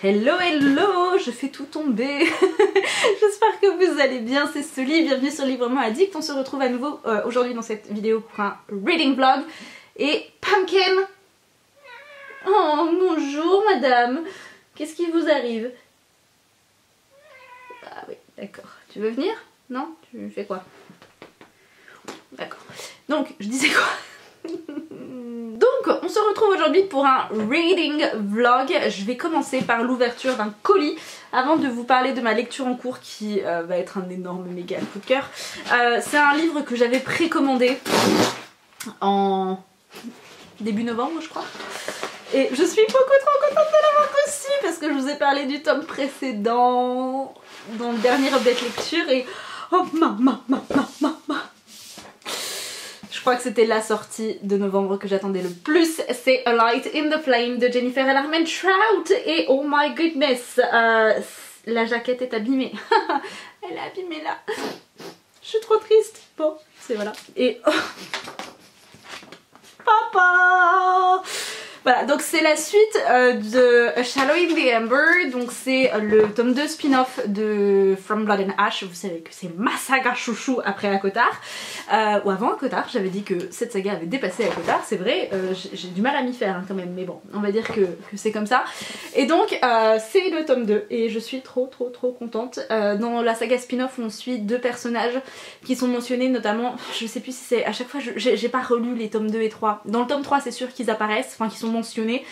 Hello hello, je fais tout tomber. J'espère que vous allez bien, c'est Sully, bienvenue sur Librement Addict. On se retrouve à nouveau aujourd'hui dans cette vidéo pour un reading vlog. Et Pumpkin. Oh bonjour madame, qu'est-ce qui vous arrive? Ah oui, d'accord. Tu veux venir? Non? Tu fais quoi? D'accord. Donc, je disais quoi? Donc, on se retrouve aujourd'hui pour un reading vlog. Je vais commencer par l'ouverture d'un colis avant de vous parler de ma lecture en cours qui va être un énorme méga coup de cœur. C'est un livre que j'avais précommandé en début novembre, je crois. Et je suis beaucoup trop contente de l'avoir reçu parce que je vous ai parlé du tome précédent dans le dernier update lecture et oh je crois que c'était la sortie de novembre que j'attendais le plus. C'est A Light in the Flame de Jennifer L. Armentrout et oh my goodness, la jaquette est abîmée. Elle est abîmée là. Je suis trop triste. Bon, c'est voilà. Et oh. Papa. Voilà, donc c'est la suite de A Shadow in the Ember, donc c'est le tome 2 spin-off de From Blood and Ash. Vous savez que c'est ma saga chouchou après ACOTAR, ou avant ACOTAR. J'avais dit que cette saga avait dépassé ACOTAR, c'est vrai, j'ai du mal à m'y faire hein, quand même, mais bon, on va dire que c'est comme ça. Et donc c'est le tome 2 et je suis trop contente. Dans la saga spin-off on suit deux personnages qui sont mentionnés, notamment, je sais plus si c'est à chaque fois, j'ai pas relu les tomes 2 et 3. Dans le tome 3 c'est sûr qu'ils apparaissent, enfin qu'ils sont mentionnés.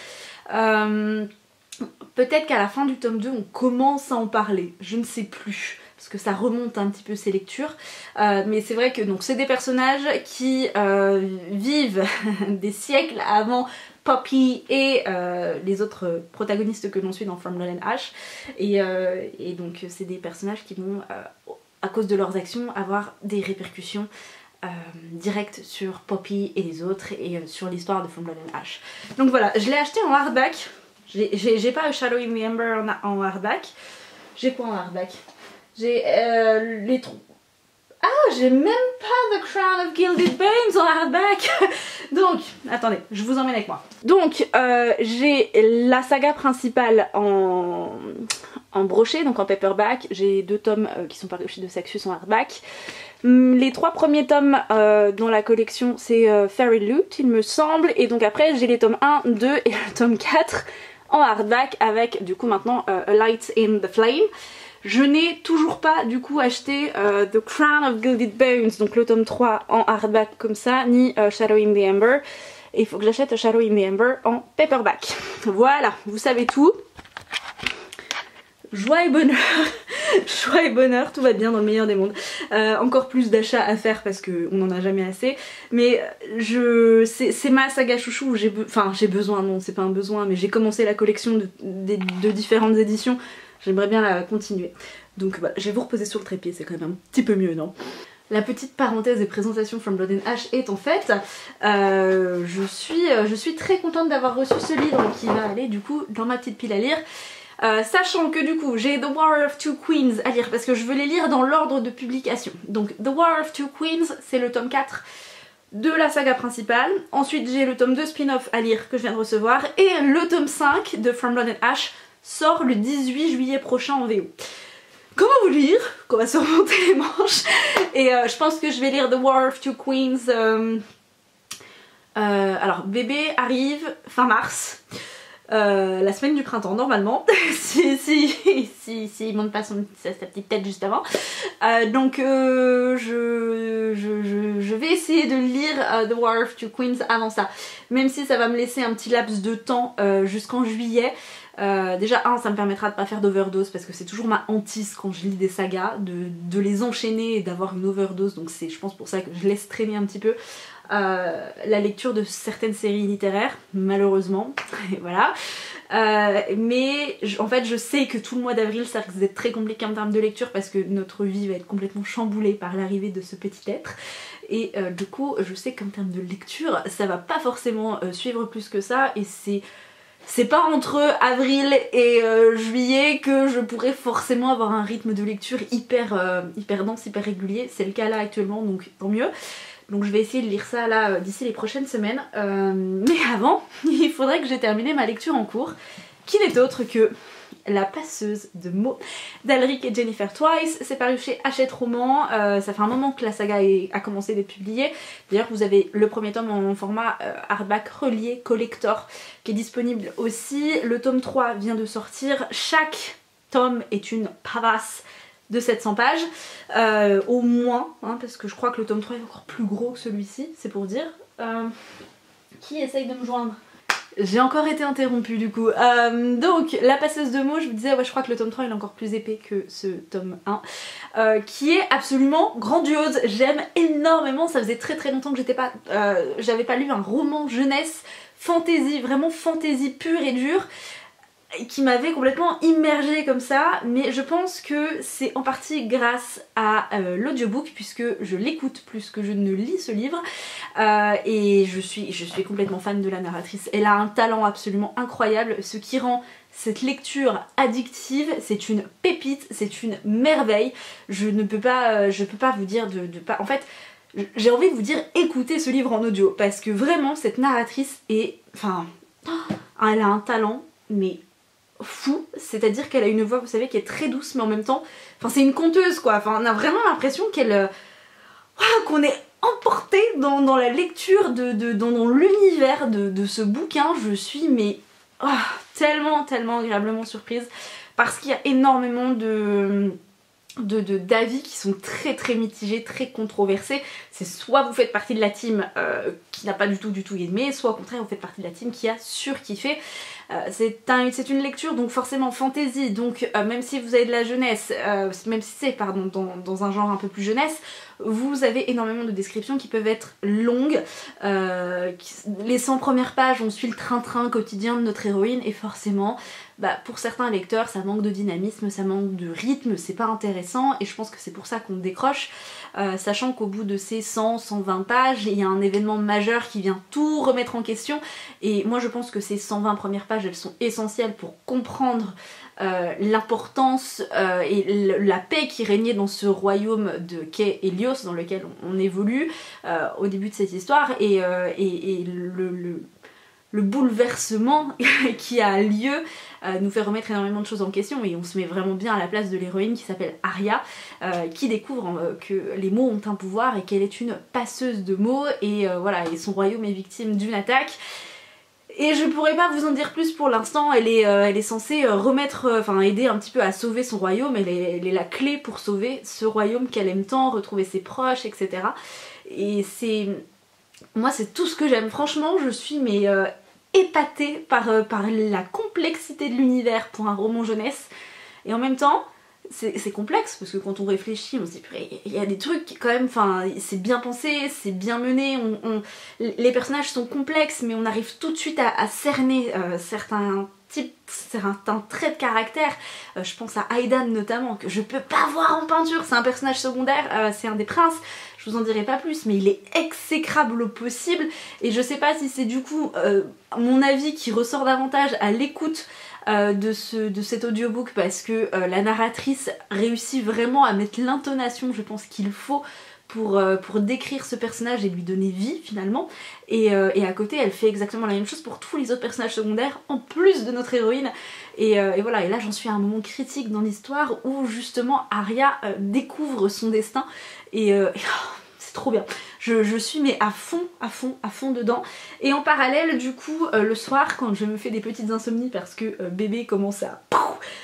Peut-être qu'à la fin du tome 2 on commence à en parler, je ne sais plus parce que ça remonte un petit peu ces lectures, mais c'est vrai que donc c'est des personnages qui vivent des siècles avant Poppy et les autres protagonistes que l'on suit dans From Blood and Ash, et donc c'est des personnages qui vont à cause de leurs actions avoir des répercussions direct sur Poppy et les autres et sur l'histoire de From Blood and Ash. Donc voilà, je l'ai acheté en hardback. J'ai pas A Shadow in the Ember en hardback. J'ai quoi en hardback? J'ai les trois. Ah, j'ai même pas The Crown of Gilded Bones en hardback. Donc, attendez, je vous emmène avec moi. Donc, j'ai la saga principale en brochet, donc en paperback. J'ai deux tomes qui sont parus chez de Saxus en hardback. Les trois premiers tomes dans la collection c'est Fairy Loot il me semble, et donc après j'ai les tomes 1, 2 et le tome 4 en hardback avec du coup maintenant A Light in the Flame. Je n'ai toujours pas du coup acheté The Crown of Gilded Bones, donc le tome 3 en hardback comme ça, ni Shadow in the Ember, et il faut que j'achète Shadow in the Ember en paperback. Voilà, vous savez tout. Joie et bonheur, joie et bonheur, tout va bien dans le meilleur des mondes. Encore plus d'achats à faire parce qu'on n'en a jamais assez. Mais c'est ma saga chouchou où j'ai besoin, non c'est pas un besoin, mais j'ai commencé la collection de différentes éditions. J'aimerais bien la continuer. Donc bah, je vais vous reposer sur le trépied, c'est quand même un petit peu mieux, non? La petite parenthèse et présentation From Blood and Ash est en fait, je suis très contente d'avoir reçu ce livre qui va aller du coup dans ma petite pile à lire. Sachant que du coup j'ai The War of Two Queens à lire parce que je veux les lire dans l'ordre de publication. Donc The War of Two Queens c'est le tome 4 de la saga principale. Ensuite j'ai le tome 2 spin-off à lire que je viens de recevoir. Et le tome 5 de From Blood and Ash sort le 18 juillet prochain en VO. Comment vous lire qu'on va se remonter les manches. Et je pense que je vais lire The War of Two Queens. Alors bébé arrive fin mars. La semaine du printemps normalement si monte pas sa petite tête juste avant, donc je vais essayer de lire The War of Two Queens avant ça, même si ça va me laisser un petit laps de temps jusqu'en juillet. Déjà ça me permettra de pas faire d'overdose parce que c'est toujours ma hantise quand je lis des sagas de les enchaîner et d'avoir une overdose, donc c'est je pense pour ça que je laisse traîner un petit peu la lecture de certaines séries littéraires malheureusement. Et voilà. Mais en fait je sais que tout le mois d'avril ça risque d'être très compliqué en termes de lecture parce que notre vie va être complètement chamboulée par l'arrivée de ce petit être, et du coup je sais qu'en termes de lecture ça va pas forcément suivre plus que ça, et c'est pas entre avril et juillet que je pourrais forcément avoir un rythme de lecture hyper dense, hyper régulier. C'est le cas là actuellement, donc tant mieux. Donc je vais essayer de lire ça là d'ici les prochaines semaines. Mais avant, il faudrait que j'ai terminé ma lecture en cours, qui n'est autre que La passeuse de mots d'Alric et Jennifer Twice. C'est paru chez Hachette Roman. Ça fait un moment que la saga a commencé d'être publiée. D'ailleurs vous avez le premier tome en format hardback relié collector qui est disponible aussi. Le tome 3 vient de sortir. Chaque tome est une pavasse de 700 pages au moins, hein, parce que je crois que le tome 3 est encore plus gros que celui-ci, c'est pour dire. Qui essaye de me joindre? J'ai encore été interrompue du coup. Donc La passeuse de mots, je vous disais, ouais, je crois que le tome 3 il est encore plus épais que ce tome 1, qui est absolument grandiose. J'aime énormément, ça faisait très longtemps que j'avais pas lu un roman jeunesse, fantasy, vraiment fantasy pure et dure, qui m'avait complètement immergée comme ça, mais je pense que c'est en partie grâce à l'audiobook, puisque je l'écoute plus que je ne lis ce livre, et je suis complètement fan de la narratrice. Elle a un talent absolument incroyable, ce qui rend cette lecture addictive. C'est une pépite, c'est une merveille. Je peux pas vous dire de pas... En fait, j'ai envie de vous dire écoutez ce livre en audio, parce que vraiment cette narratrice est... Enfin... Elle a un talent, mais... fou, c'est-à-dire qu'elle a une voix, vous savez, qui est très douce, mais en même temps, enfin c'est une conteuse quoi, enfin on a vraiment l'impression qu'elle, qu'on est emporté dans la lecture, dans l'univers de ce bouquin. Je suis mais tellement agréablement surprise, parce qu'il y a énormément d'avis qui sont très mitigés, très controversés. C'est soit vous faites partie de la team qui n'a pas du tout aimé, soit au contraire vous faites partie de la team qui a surkiffé. C'est une lecture donc forcément fantasy, donc même si vous avez de la jeunesse, même si c'est dans un genre un peu plus jeunesse, vous avez énormément de descriptions qui peuvent être longues. Les 100 premières pages, on suit le train-train quotidien de notre héroïne, et forcément pour certains lecteurs ça manque de dynamisme, ça manque de rythme, c'est pas intéressant, et je pense que c'est pour ça qu'on décroche, sachant qu'au bout de ces 100-120 pages, il y a un événement majeur qui vient tout remettre en question, et moi je pense que ces 120 premières pages elles sont essentielles pour comprendre l'importance et la paix qui régnait dans ce royaume de Quai Helios dans lequel on évolue au début de cette histoire, et le bouleversement qui a lieu nous fait remettre énormément de choses en question, et on se met vraiment bien à la place de l'héroïne qui s'appelle Arya, qui découvre que les mots ont un pouvoir et qu'elle est une passeuse de mots, et voilà, et son royaume est victime d'une attaque. Et je pourrais pas vous en dire plus pour l'instant. Elle est censée aider un petit peu à sauver son royaume. Elle est la clé pour sauver ce royaume qu'elle aime tant, retrouver ses proches, etc. Et moi c'est tout ce que j'aime. Franchement je suis épatée par la complexité de l'univers pour un roman jeunesse. Et en même temps c'est complexe, parce que quand on réfléchit on se dit il y a des trucs qui, quand même, c'est bien pensé, c'est bien mené, les personnages sont complexes, mais on arrive tout de suite à cerner certains traits de caractère. Je pense à Aidan notamment, que je peux pas voir en peinture, c'est un personnage secondaire, c'est un des princes, je vous en dirai pas plus, mais il est exécrable au possible, et je sais pas si c'est du coup mon avis qui ressort davantage à l'écoute de cet audiobook, parce que la narratrice réussit vraiment à mettre l'intonation, je pense, qu'il faut pour décrire ce personnage et lui donner vie finalement, et à côté elle fait exactement la même chose pour tous les autres personnages secondaires en plus de notre héroïne, et voilà, et là j'en suis à un moment critique dans l'histoire où justement Arya découvre son destin, et c'est trop bien. Je suis à fond dedans. Et en parallèle du coup le soir, quand je me fais des petites insomnies parce que bébé commence à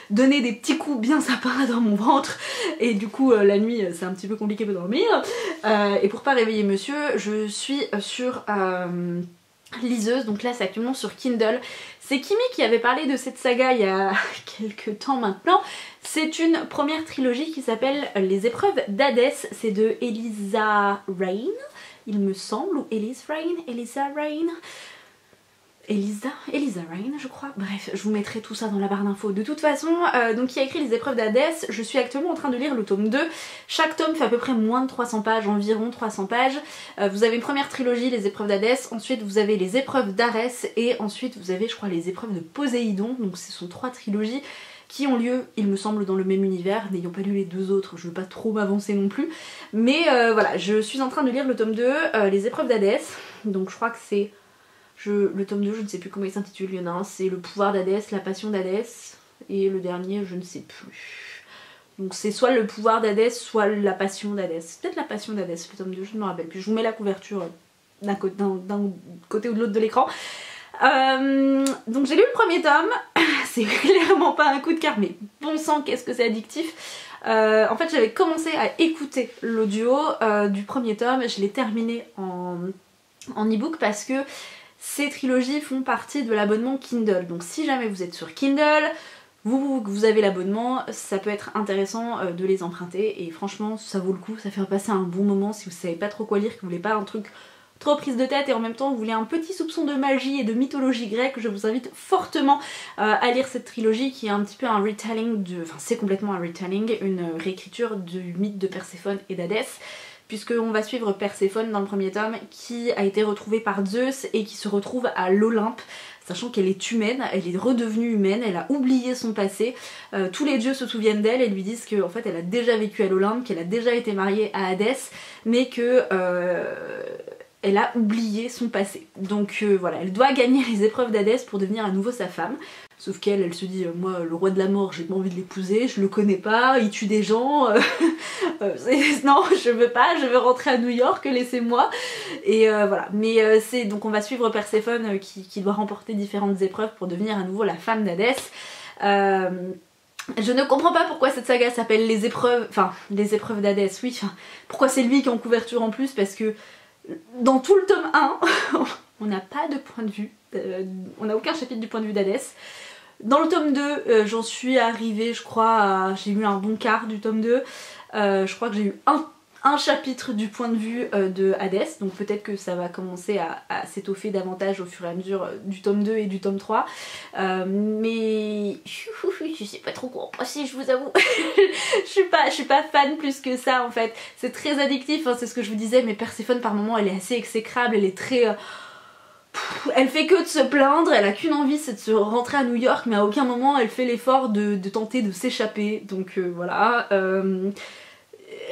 donner des petits coups bien sympas dans mon ventre, et du coup la nuit c'est un petit peu compliqué de dormir, et pour pas réveiller monsieur, je suis sur liseuse, donc là c'est actuellement sur Kindle. C'est Kimi qui avait parlé de cette saga il y a quelques temps maintenant. C'est une première trilogie qui s'appelle Les épreuves d'Hadès, c'est de Eliza Reign, il me semble, ou Elisa Reign, je crois. Bref, je vous mettrai tout ça dans la barre d'infos. De toute façon, donc qui a écrit Les épreuves d'Hadès, je suis actuellement en train de lire le tome 2. Chaque tome fait à peu près moins de 300 pages, environ 300 pages. Vous avez une première trilogie, Les épreuves d'Hadès, ensuite vous avez Les épreuves d'Arès, et ensuite vous avez, je crois, Les épreuves de Poséidon. Donc ce sont 3 trilogies qui ont lieu, il me semble, dans le même univers. N'ayant pas lu les deux autres, je veux pas trop m'avancer non plus. Mais voilà, je suis en train de lire le tome 2, Les épreuves d'Hadès. Donc je crois que c'est... le tome 2, je ne sais plus comment il s'intitule, il y en a un, c'est le pouvoir d'Hadès, la passion d'Hadès. Et le dernier, je ne sais plus. Donc c'est soit le pouvoir d'Hadès, soit la passion d'Hadès. C'est peut-être la passion d'Hadès, le tome 2, je ne me rappelle plus. Je vous mets la couverture d'un côté ou de l'autre de l'écran. Donc j'ai lu le premier tome. C'est clairement pas un coup de cœur, mais bon sang, qu'est-ce que c'est addictif. En fait, j'avais commencé à écouter l'audio du premier tome. Je l'ai terminé en e-book parce que ces trilogies font partie de l'abonnement Kindle. Donc si jamais vous êtes sur Kindle, vous avez l'abonnement, ça peut être intéressant de les emprunter et franchement ça vaut le coup, ça fait passer un bon moment si vous savez pas trop quoi lire, que vous voulez pas un truc trop prise de tête et en même temps vous voulez un petit soupçon de magie et de mythologie grecque. Je vous invite fortement à lire cette trilogie qui est un petit peu un retelling de... Enfin c'est complètement un retelling, une réécriture du mythe de Perséphone et d'Hadès, puisqu'on va suivre Perséphone dans le premier tome qui a été retrouvée par Zeus et qui se retrouve à l'Olympe, sachant qu'elle est humaine, elle est redevenue humaine, elle a oublié son passé, tous les dieux se souviennent d'elle et lui disent qu'en fait elle a déjà vécu à l'Olympe, qu'elle a déjà été mariée à Hadès, mais que elle a oublié son passé. Donc voilà, elle doit gagner les épreuves d'Hadès pour devenir à nouveau sa femme. Sauf qu'elle, elle se dit, moi le roi de la mort, j'ai pas envie de l'épouser, je le connais pas, il tue des gens, non je veux pas, je veux rentrer à New York, laissez-moi. Et voilà, mais c'est donc on va suivre Perséphone qui doit remporter différentes épreuves pour devenir à nouveau la femme d'Hadès. Je ne comprends pas pourquoi cette saga s'appelle les épreuves d'Hadès, oui, pourquoi c'est lui qui est en couverture en plus, parce que dans tout le tome 1, on n'a pas de point de vue, on n'a aucun chapitre du point de vue d'Hadès. Dans le tome 2, j'en suis arrivée, je crois, j'ai eu un bon quart du tome 2. Je crois que j'ai eu un chapitre du point de vue de Hadès, donc peut-être que ça va commencer à s'étoffer davantage au fur et à mesure du tome 2 et du tome 3. Mais je sais pas trop quoi en penser, je vous avoue. je suis pas fan plus que ça en fait. C'est très addictif, hein, c'est ce que je vous disais, mais Perséphone par moments elle est assez exécrable, elle est très... elle fait que de se plaindre, elle a qu'une envie, c'est de se rentrer à New York, mais à aucun moment elle fait l'effort de tenter de s'échapper. Donc voilà.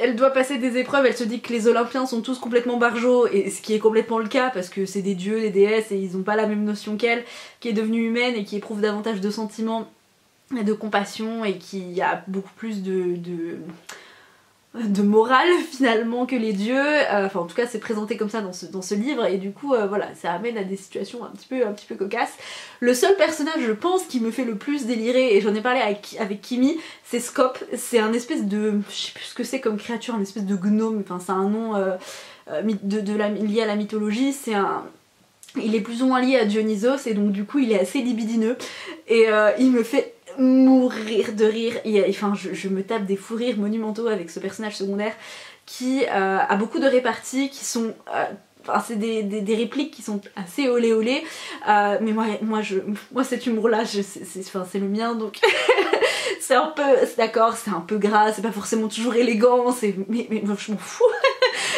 Elle doit passer des épreuves, elle se dit que les Olympiens sont tous complètement barjots, et ce qui est complètement le cas parce que c'est des dieux, des déesses et ils ont pas la même notion qu'elle, qui est devenue humaine et qui éprouve davantage de sentiments et de compassion et qui a beaucoup plus de morale finalement que les dieux, enfin en tout cas c'est présenté comme ça dans ce livre et du coup voilà, ça amène à des situations un petit peu cocasses. Le seul personnage je pense qui me fait le plus délirer, et j'en ai parlé avec Kimi, c'est Scope. C'est un espèce de, je sais plus ce que c'est comme créature, un espèce de gnome, enfin c'est un nom lié à la mythologie, c'est un... Il est plus ou moins lié à Dionysos et donc du coup il est assez libidineux et il me fait mourir de rire. Enfin je me tape des fous rires monumentaux avec ce personnage secondaire qui a beaucoup de réparties qui sont... Enfin, c'est des répliques qui sont assez olé olé, mais moi cet humour là c'est le mien donc c'est un peu, d'accord, c'est un peu gras, c'est pas forcément toujours élégant, mais moi je m'en fous.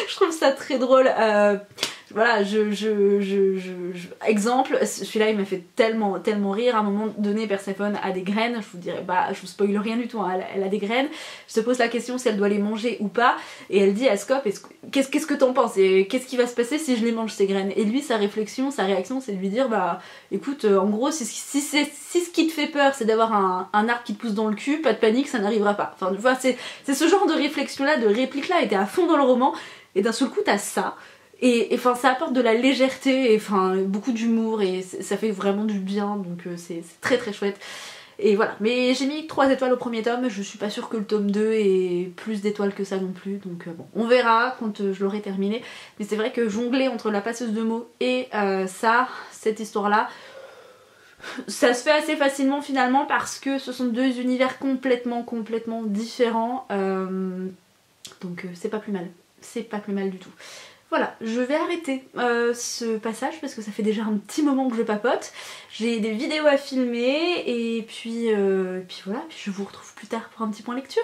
Je trouve ça très drôle. Voilà, exemple, celui-là il m'a fait tellement rire. À un moment donné, Perséphone a des graines, je vous dirais, bah je vous spoil rien du tout, hein, elle a des graines, je se pose la question si elle doit les manger ou pas, et elle dit à Scope, qu'est-ce que t'en penses, et qu'est-ce qui va se passer si je les mange ces graines, et lui sa réaction c'est de lui dire, bah écoute, en gros si ce qui te fait peur c'est d'avoir un arbre qui te pousse dans le cul, pas de panique, ça n'arrivera pas. Enfin tu vois, c'est ce genre de réflexion là, de réplique là était à fond dans le roman, et d'un seul coup t'as ça. Et enfin ça apporte de la légèreté et enfin beaucoup d'humour et ça fait vraiment du bien, donc c'est très très chouette. Et voilà, mais j'ai mis 3 étoiles au premier tome, je suis pas sûre que le tome 2 ait plus d'étoiles que ça non plus, donc bon, on verra quand je l'aurai terminé. Mais c'est vrai que jongler entre la passeuse de mots et cette histoire là, ça se fait assez facilement finalement parce que ce sont deux univers complètement différents, donc c'est pas plus mal du tout. Voilà, je vais arrêter ce passage parce que ça fait déjà un petit moment que je papote. J'ai des vidéos à filmer et puis voilà, puis je vous retrouve plus tard pour un petit point lecture.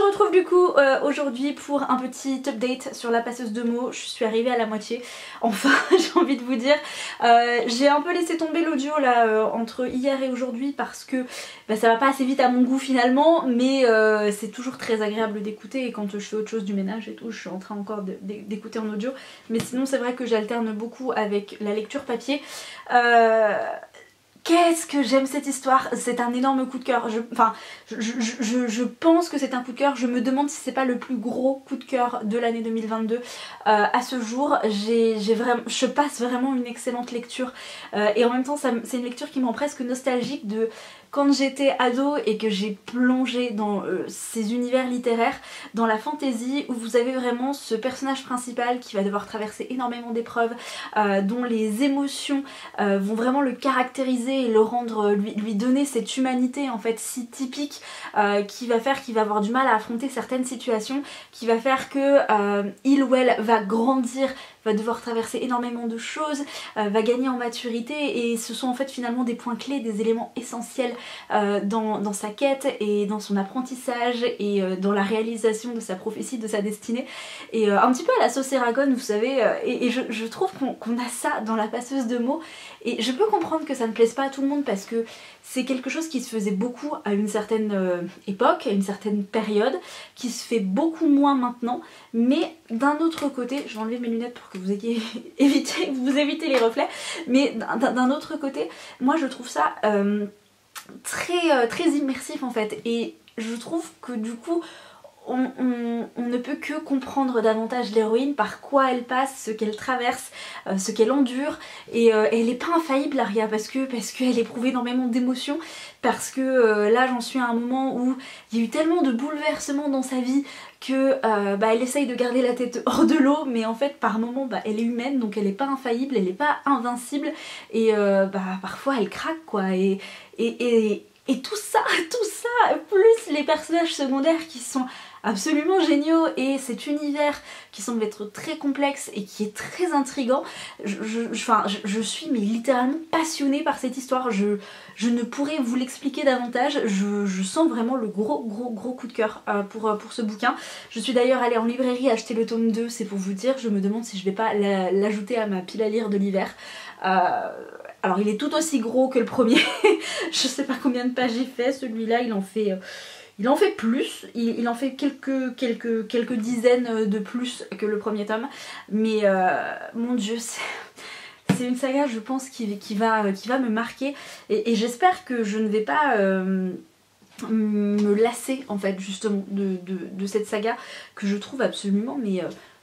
retrouve du coup aujourd'hui pour un petit update sur la passeuse de mots. Je suis arrivée à la moitié, enfin j'ai envie de vous dire. J'ai un peu laissé tomber l'audio là entre hier et aujourd'hui parce que ça va pas assez vite à mon goût finalement, mais c'est toujours très agréable d'écouter, et quand je fais autre chose du ménage et tout, je suis en train encore d'écouter en audio. Mais sinon c'est vrai que j'alterne beaucoup avec la lecture papier. Qu'est-ce que j'aime cette histoire, c'est un énorme coup de cœur. Je pense que c'est un coup de cœur, je me demande si c'est pas le plus gros coup de cœur de l'année 2022 à ce jour. Je passe vraiment une excellente lecture et en même temps c'est une lecture qui me rend presque nostalgique de quand j'étais ado et que j'ai plongé dans ces univers littéraires, dans la fantasy, où vous avez vraiment ce personnage principal qui va devoir traverser énormément d'épreuves, dont les émotions vont vraiment le caractériser et le rendre, lui donner cette humanité en fait si typique, qui va faire qu'il va avoir du mal à affronter certaines situations, qui va faire que il ou elle va grandir, va devoir traverser énormément de choses, va gagner en maturité, et ce sont en fait finalement des points clés, des éléments essentiels dans sa quête et dans son apprentissage et dans la réalisation de sa prophétie, de sa destinée, et un petit peu à la sauce Eragon vous savez, et je trouve qu'on a ça dans la passeuse de mots, et je peux comprendre que ça ne plaise pas à tout le monde parce que c'est quelque chose qui se faisait beaucoup à une certaine époque, à une certaine période, qui se fait beaucoup moins maintenant, mais d'un autre côté, je vais enlever mes lunettes pour que vous ayez évitez les reflets, mais d'un autre côté, moi je trouve ça très immersif en fait, et je trouve que du coup on ne peut que comprendre davantage l'héroïne, par quoi elle passe, ce qu'elle traverse, ce qu'elle endure, et elle n'est pas infaillible Arya, parce qu'elle éprouve énormément d'émotions, parce que là j'en suis à un moment où il y a eu tellement de bouleversements dans sa vie que elle essaye de garder la tête hors de l'eau, mais en fait par moments elle est humaine, donc elle n'est pas infaillible, elle n'est pas invincible, et parfois elle craque quoi, et tout ça, plus les personnages secondaires qui sont absolument géniaux, et cet univers qui semble être très complexe et qui est très intriguant. Je suis mais littéralement passionnée par cette histoire, je ne pourrais vous l'expliquer davantage, je sens vraiment le gros coup de cœur pour ce bouquin. Je suis d'ailleurs allée en librairie acheter le tome 2, c'est pour vous dire, je me demande si je vais pas l'ajouter à ma pile à lire de l'hiver. Alors il est tout aussi gros que le premier, je sais pas combien de pages il fait, celui-là il en fait plus, il en fait quelques dizaines de plus que le premier tome, mais mon dieu, c'est une saga je pense qui va me marquer, et j'espère que je ne vais pas me lasser en fait justement de cette saga que je trouve absolument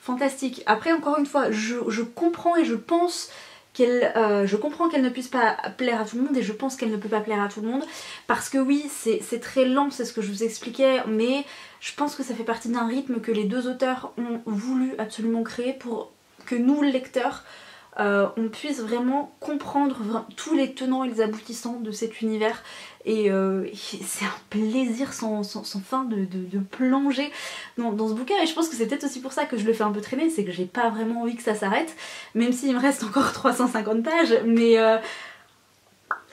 fantastique. Après encore une fois, je comprends et je pense je comprends qu'elle ne puisse pas plaire à tout le monde, et je pense qu'elle ne peut pas plaire à tout le monde parce que oui c'est très lent, c'est ce que je vous expliquais, mais je pense que ça fait partie d'un rythme que les deux auteurs ont voulu absolument créer pour que nous lecteurs on puisse vraiment comprendre tous les tenants et les aboutissants de cet univers, et c'est un plaisir sans fin de plonger dans ce bouquin, et je pense que c'est peut-être aussi pour ça que je le fais un peu traîner, c'est que j'ai pas vraiment envie que ça s'arrête, même s'il me reste encore 350 pages, mais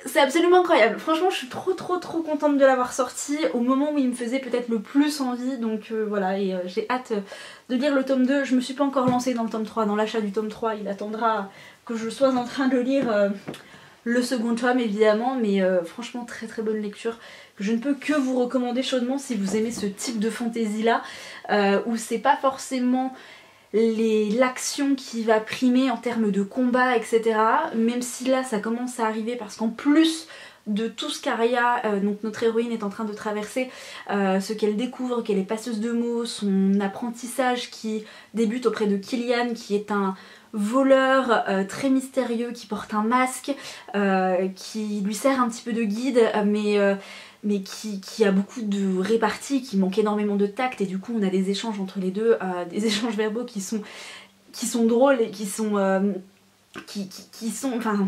c'est absolument incroyable. Franchement je suis trop contente de l'avoir sorti au moment où il me faisait peut-être le plus envie, donc voilà, et j'ai hâte de lire le tome 2. Je me suis pas encore lancée dans le tome 3, dans l'achat du tome 3, il attendra que je sois en train de lire le second tome évidemment, mais franchement très bonne lecture que je ne peux que vous recommander chaudement si vous aimez ce type de fantaisie là, où c'est pas forcément l'action qui va primer en termes de combat etc, même si là ça commence à arriver parce qu'en plus de tout ce qu'Arya, donc notre héroïne, est en train de traverser, ce qu'elle découvre, qu'elle est passeuse de mots, son apprentissage qui débute auprès de Killian qui est un voleur très mystérieux qui porte un masque, qui lui sert un petit peu de guide, mais qui a beaucoup de répartie, qui manque énormément de tact, et du coup on a des échanges entre les deux, des échanges verbaux qui sont drôles et qui sont enfin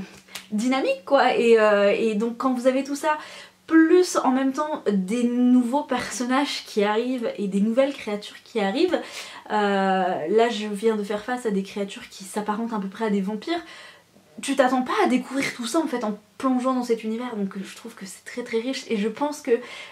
dynamiques quoi, et donc quand vous avez tout ça, plus en même temps des nouveaux personnages qui arrivent et des nouvelles créatures qui arrivent, là je viens de faire face à des créatures qui s'apparentent à peu près à des vampires, tu t'attends pas à découvrir tout ça en fait en plongeant dans cet univers, donc je trouve que c'est très riche et je pense que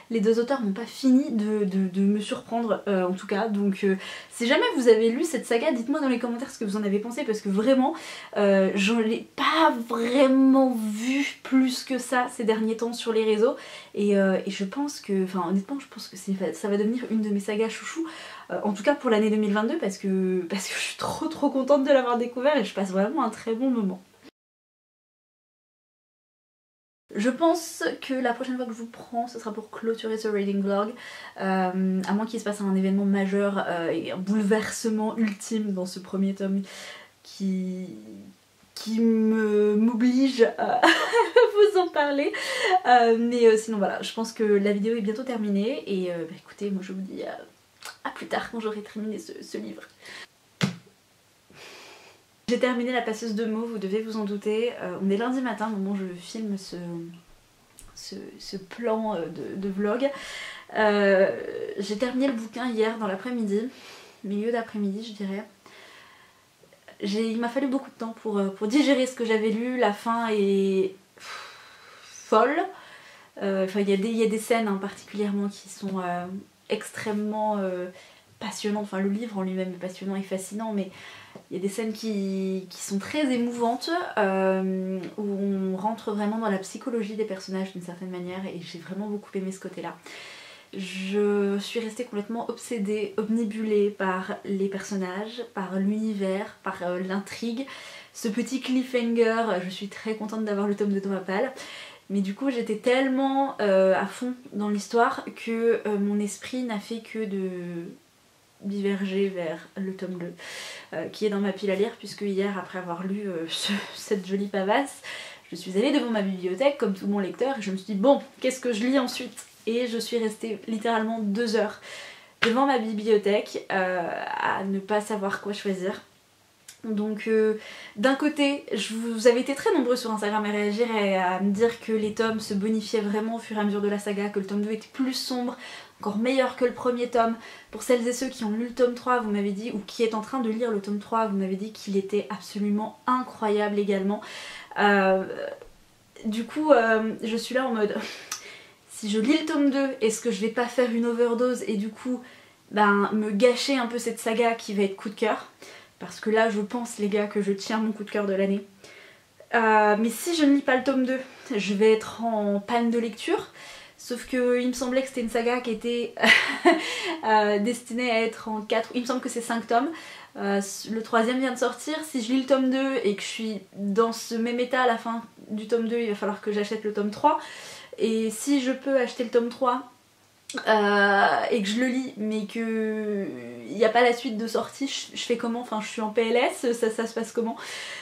les deux auteurs n'ont pas fini de me surprendre en tout cas, donc si jamais vous avez lu cette saga, dites-moi dans les commentaires ce que vous en avez pensé, parce que vraiment je l'ai pas vraiment vu plus que ça ces derniers temps sur les réseaux et je pense que, enfin honnêtement je pense que ça va devenir une de mes sagas chouchou, en tout cas pour l'année 2022, parce que je suis trop contente de l'avoir découvert et je passe vraiment un très bon moment. Je pense que la prochaine fois que je vous prends, ce sera pour clôturer ce reading vlog, à moins qu'il se passe un événement majeur et un bouleversement ultime dans ce premier tome qui m'oblige à vous en parler, mais sinon voilà, je pense que la vidéo est bientôt terminée et bah, écoutez, moi je vous dis à plus tard quand j'aurai terminé ce livre. J'ai terminé La Passeuse de mots, vous devez vous en douter. On est lundi matin au moment où je filme ce plan de vlog. J'ai terminé le bouquin hier dans l'après-midi, milieu d'après-midi je dirais. Il m'a fallu beaucoup de temps pour digérer ce que j'avais lu. La fin est folle. Enfin, il y a des scènes hein, particulièrement qui sont extrêmement passionnantes. Enfin, le livre en lui-même est passionnant et fascinant, mais il y a des scènes qui sont très émouvantes, où on rentre vraiment dans la psychologie des personnages d'une certaine manière, et j'ai vraiment beaucoup aimé ce côté-là. Je suis restée complètement obsédée, obnubilée par les personnages, par l'univers, par l'intrigue. Ce petit cliffhanger, je suis très contente d'avoir le tome de Thomas Pal. Mais du coup j'étais tellement à fond dans l'histoire que mon esprit n'a fait que de diverger vers le tome 2 qui est dans ma pile à lire, puisque hier après avoir lu cette jolie pavasse, je suis allée devant ma bibliothèque comme tout bon lecteur et je me suis dit bon, qu'est-ce que je lis ensuite? Et je suis restée littéralement 2 heures devant ma bibliothèque à ne pas savoir quoi choisir. Donc d'un côté, vous avez été très nombreux sur Instagram à réagir et à me dire que les tomes se bonifiaient vraiment au fur et à mesure de la saga, que le tome 2 était plus sombre, encore meilleur que le premier tome. Pour celles et ceux qui ont lu le tome 3, vous m'avez dit, ou qui est en train de lire le tome 3, vous m'avez dit qu'il était absolument incroyable également. Du coup, je suis là en mode, si je lis le tome 2, est-ce que je vais pas faire une overdose et du coup, ben, me gâcher un peu cette saga qui va être coup de cœur? Parce que là, je pense, les gars, que je tiens mon coup de cœur de l'année. Mais si je ne lis pas le tome 2, je vais être en panne de lecture. Sauf que il me semblait que c'était une saga qui était destinée à être en 4... Il me semble que c'est 5 tomes. Le 3e vient de sortir. Si je lis le tome 2 et que je suis dans ce même état à la fin du tome 2, il va falloir que j'achète le tome 3. Et si je peux acheter le tome 3... et que je le lis mais que il n'y a pas la suite de sortie, je fais comment? Enfin je suis en PLS, ça se passe comment?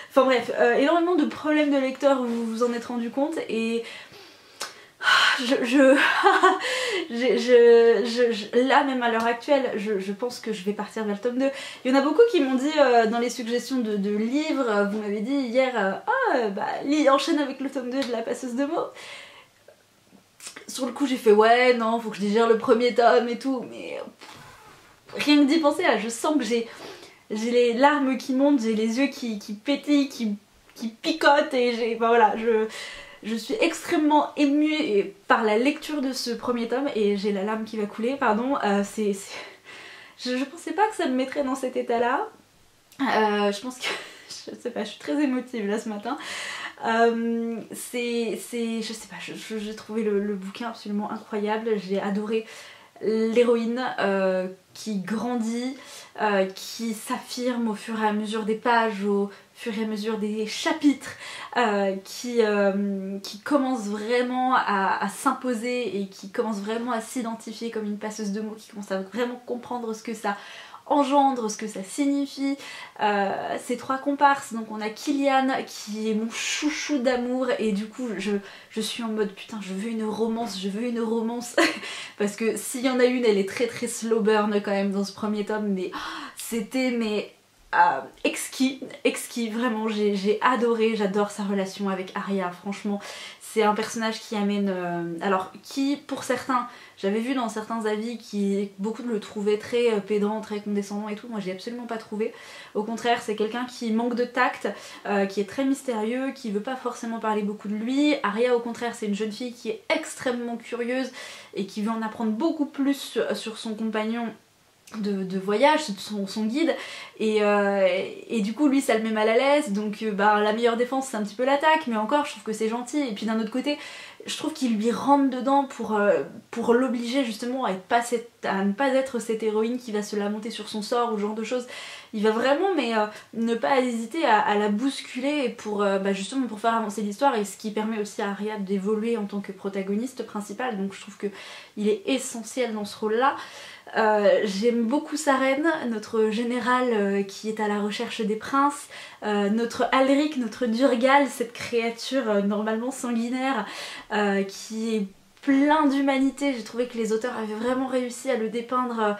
Enfin bref, énormément de problèmes de lecteur, vous vous en êtes rendu compte, et là même à l'heure actuelle je pense que je vais partir vers le tome 2. Il y en a beaucoup qui m'ont dit dans les suggestions de livres, vous m'avez dit hier enchaîne avec le tome 2 de La Passeuse de mots. Sur le coup j'ai fait ouais non, faut que je digère le premier tome et tout, mais rien que d'y penser là, je sens que j'ai les larmes qui montent, j'ai les yeux qui pétillent, qui picotent, et enfin, voilà, je suis extrêmement émue par la lecture de ce premier tome et j'ai la larme qui va couler, pardon. Je pensais pas que ça me mettrait dans cet état là, je pense que je sais pas, je suis très émotive là ce matin. Je sais pas, j'ai trouvé le bouquin absolument incroyable, j'ai adoré l'héroïne qui grandit, qui s'affirme au fur et à mesure des pages, au fur et à mesure des chapitres, qui commence vraiment à s'imposer et qui commence vraiment à s'identifier comme une passeuse de mots, qui commence à vraiment comprendre ce que ça engendre, ce que ça signifie. Ces 3 comparses, donc on a Kilian qui est mon chouchou d'amour, et du coup je suis en mode putain je veux une romance, parce que s'il y en a une, elle est très slow burn quand même dans ce premier tome, mais c'était exquis, vraiment j'ai adoré, j'adore sa relation avec Arya, franchement c'est un personnage qui amène... alors qui pour certains, j'avais vu dans certains avis qui beaucoup le trouvaient très pédant, très condescendant et tout, moi j'ai absolument pas trouvé. Au contraire, c'est quelqu'un qui manque de tact, qui est très mystérieux, qui veut pas forcément parler beaucoup de lui. Arya au contraire, c'est une jeune fille qui est extrêmement curieuse et qui veut en apprendre beaucoup plus sur son compagnon de voyage, son guide, et du coup lui ça le met mal à l'aise, donc la meilleure défense c'est un petit peu l'attaque, mais encore je trouve que c'est gentil, et puis d'un autre côté je trouve qu'il lui rentre dedans pour l'obliger justement à ne pas être cette héroïne qui va se lamenter sur son sort ou ce genre de choses. Il va vraiment ne pas hésiter à la bousculer pour justement pour faire avancer l'histoire, et ce qui permet aussi à Arya d'évoluer en tant que protagoniste principale, donc je trouve qu'il est essentiel dans ce rôle là. J'aime beaucoup sa reine, notre général qui est à la recherche des princes, notre Alric, notre Durgal, cette créature normalement sanguinaire qui est plein d'humanité. J'ai trouvé que les auteurs avaient vraiment réussi à le dépeindre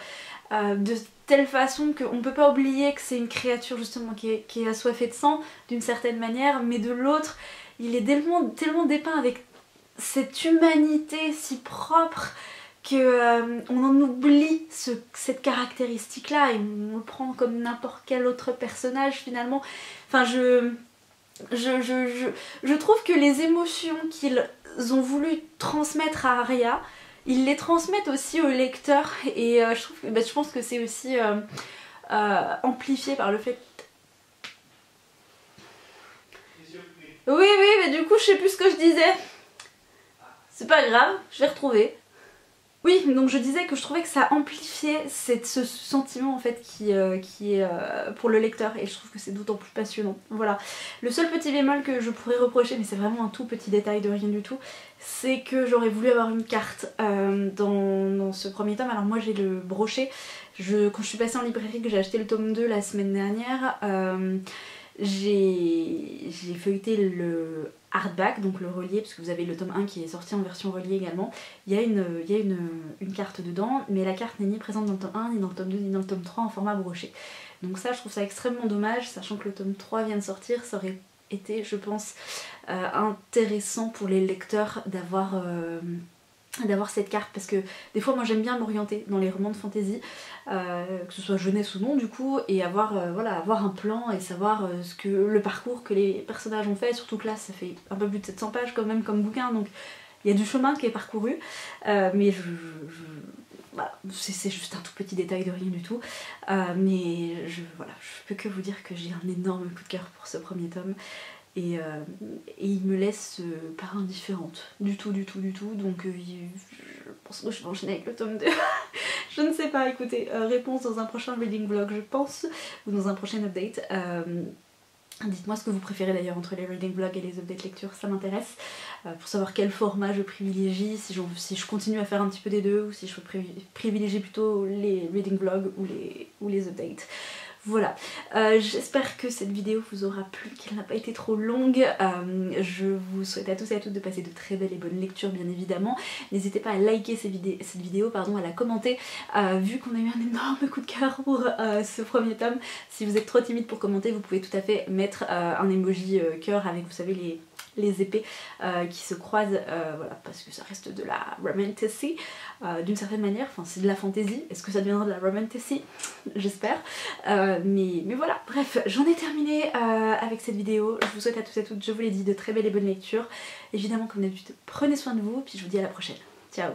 de telle façon qu'on ne peut pas oublier que c'est une créature justement qui est assoiffée de sang d'une certaine manière, mais de l'autre il est tellement dépeint avec cette humanité si propre que on en oublie cette caractéristique là et on le prend comme n'importe quel autre personnage finalement. Enfin je trouve que les émotions qu'ils ont voulu transmettre à Arya, ils les transmettent aussi au lecteur, et je pense que c'est aussi amplifié par le fait... Oui, mais du coup je sais plus ce que je disais. C'est pas grave, je vais retrouver. Oui, donc je disais que je trouvais que ça amplifiait ce sentiment en fait qui est pour le lecteur, et je trouve que c'est d'autant plus passionnant. Voilà. Le seul petit bémol que je pourrais reprocher, mais c'est vraiment un tout petit détail de rien du tout, c'est que j'aurais voulu avoir une carte dans ce premier tome. Alors moi j'ai le brochet, quand je suis passée en librairie, que j'ai acheté le tome 2 la semaine dernière, j'ai feuilleté le hardback, donc le relié, parce que vous avez le tome 1 qui est sorti en version reliée également. Il y a une carte dedans, mais la carte n'est ni présente dans le tome 1, ni dans le tome 2, ni dans le tome 3 en format brochet. Donc ça, je trouve ça extrêmement dommage, sachant que le tome 3 vient de sortir. Ça aurait été, je pense, intéressant pour les lecteurs d'avoir cette carte, parce que des fois moi j'aime bien m'orienter dans les romans de fantasy, que ce soit jeunesse ou non du coup, et avoir un plan et savoir le parcours que les personnages ont fait, surtout que là ça fait un peu plus de 700 pages quand même comme bouquin, donc il y a du chemin qui est parcouru, mais voilà, c'est juste un tout petit détail de rien du tout, mais je peux que vous dire que j'ai un énorme coup de cœur pour ce premier tome. Et il me laisse pas indifférente du tout, donc je pense que je vais enchaîner avec le tome 2. Je ne sais pas, écoutez, réponse dans un prochain reading vlog je pense, ou dans un prochain update. Dites-moi ce que vous préférez d'ailleurs entre les reading vlogs et les updates lecture, ça m'intéresse, pour savoir quel format je privilégie, si je continue à faire un petit peu des deux, ou si je privilégie plutôt les reading vlogs ou les updates. Voilà, j'espère que cette vidéo vous aura plu, qu'elle n'a pas été trop longue. Je vous souhaite à tous et à toutes de passer de très belles et bonnes lectures bien évidemment. N'hésitez pas à liker cette vidéo, à la commenter, vu qu'on a eu un énorme coup de cœur pour ce premier tome. Si vous êtes trop timide pour commenter, vous pouvez tout à fait mettre un emoji cœur avec, vous savez, les épées qui se croisent, voilà, parce que ça reste de la romantasy d'une certaine manière, enfin c'est de la fantasy, est-ce que ça deviendra de la romantasy? J'espère, mais voilà, bref, j'en ai terminé avec cette vidéo. Je vous souhaite à tous et à toutes, je vous l'ai dit, de très belles et bonnes lectures. Évidemment, comme d'habitude, prenez soin de vous, puis je vous dis à la prochaine. Ciao.